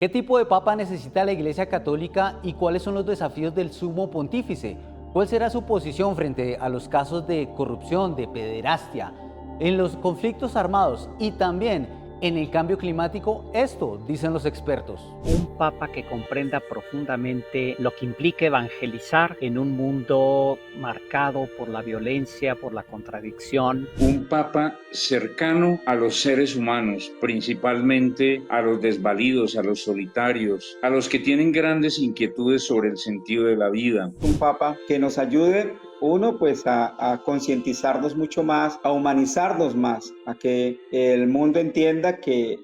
¿Qué tipo de papa necesita la Iglesia Católica y cuáles son los desafíos del sumo pontífice? ¿Cuál será su posición frente a los casos de corrupción, de pederastia, en los conflictos armados y también en el cambio climático? Esto dicen los expertos. Un papa que comprenda profundamente lo que implica evangelizar en un mundo marcado por la violencia, por la contradicción. Un papa cercano a los seres humanos, principalmente a los desvalidos, a los solitarios, a los que tienen grandes inquietudes sobre el sentido de la vida. Un papa que nos ayude, uno, pues a concientizarnos mucho más, a humanizarnos más, a que el mundo entienda que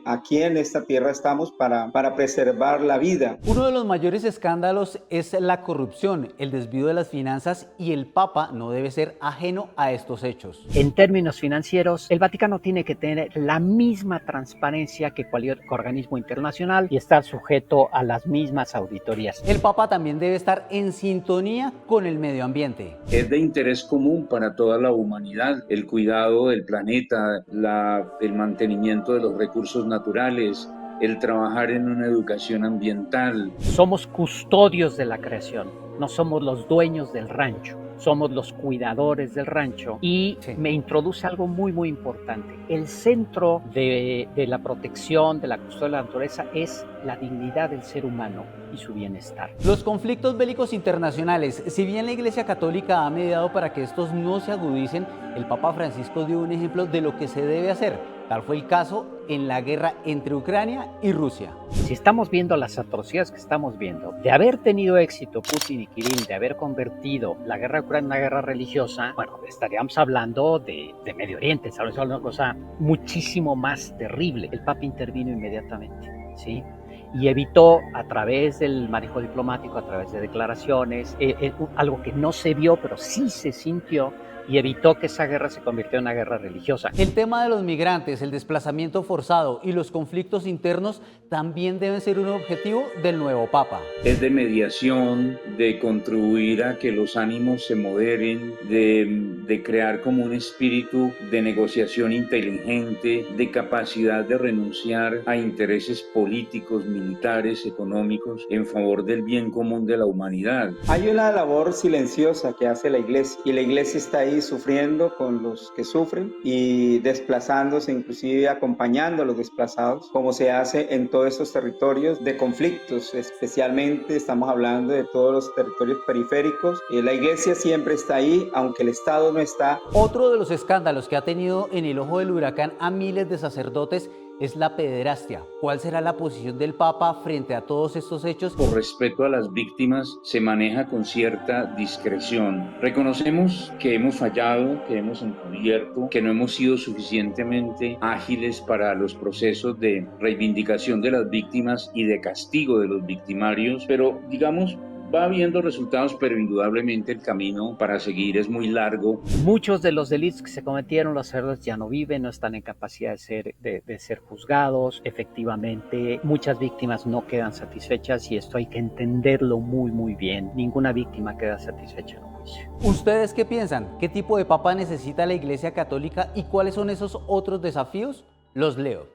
aquí en esta tierra estamos para preservar la vida. Uno de los mayores escándalos es la corrupción, el desvío de las finanzas, y el Papa no debe ser ajeno a estos hechos. En términos financieros, el Vaticano tiene que tener la misma transparencia que cualquier organismo internacional y estar sujeto a las mismas auditorías. El Papa también debe estar en sintonía con el medio ambiente. Es de interés común para toda la humanidad el cuidado del planeta, el mantenimiento de los recursos naturales, el trabajar en una educación ambiental. Somos custodios de la creación, no somos los dueños del rancho, somos los cuidadores del rancho. Y me introduce algo muy importante. El centro de la protección, de la custodia de la naturaleza es la dignidad del ser humano y su bienestar. Los conflictos bélicos internacionales, si bien la Iglesia Católica ha mediado para que estos no se agudicen, el Papa Francisco dio un ejemplo de lo que se debe hacer. Tal fue el caso en la guerra entre Ucrania y Rusia. Si estamos viendo las atrocidades que estamos viendo, de haber tenido éxito Putin y Kirill, de haber convertido la guerra de Ucrania en una guerra religiosa, bueno, estaríamos hablando de Medio Oriente, estaríamos hablando de una cosa muchísimo más terrible. El Papa intervino inmediatamente, ¿sí? Y evitó, a través del manejo diplomático, a través de declaraciones, algo que no se vio, pero sí se sintió, y evitó que esa guerra se convirtiera en una guerra religiosa. El tema de los migrantes, el desplazamiento forzado y los conflictos internos también deben ser un objetivo del nuevo Papa. Es de mediación, de contribuir a que los ánimos se moderen, de crear como un espíritu de negociación inteligente, de capacidad de renunciar a intereses políticos, militares, económicos, en favor del bien común de la humanidad. Hay una labor silenciosa que hace la Iglesia, y la Iglesia está ahí sufriendo con los que sufren y desplazándose, inclusive acompañando a los desplazados, como se hace en todos estos territorios de conflictos. Especialmente estamos hablando de todos los territorios periféricos. La Iglesia siempre está ahí, aunque el Estado no está. Otro de los escándalos que ha tenido en el ojo del huracán a miles de sacerdotes es la pederastia. ¿Cuál será la posición del Papa frente a todos estos hechos? Por respeto a las víctimas, se maneja con cierta discreción. Reconocemos que hemos fallado, que hemos encubierto, que no hemos sido suficientemente ágiles para los procesos de reivindicación de las víctimas y de castigo de los victimarios, pero digamos, va habiendo resultados, pero indudablemente el camino para seguir es muy largo. Muchos de los delitos que se cometieron, los sacerdotes ya no viven, no están en capacidad de ser juzgados. Efectivamente, muchas víctimas no quedan satisfechas y esto hay que entenderlo muy bien. Ninguna víctima queda satisfecha en un juicio. ¿Ustedes qué piensan? ¿Qué tipo de papa necesita la Iglesia Católica y cuáles son esos otros desafíos? Los leo.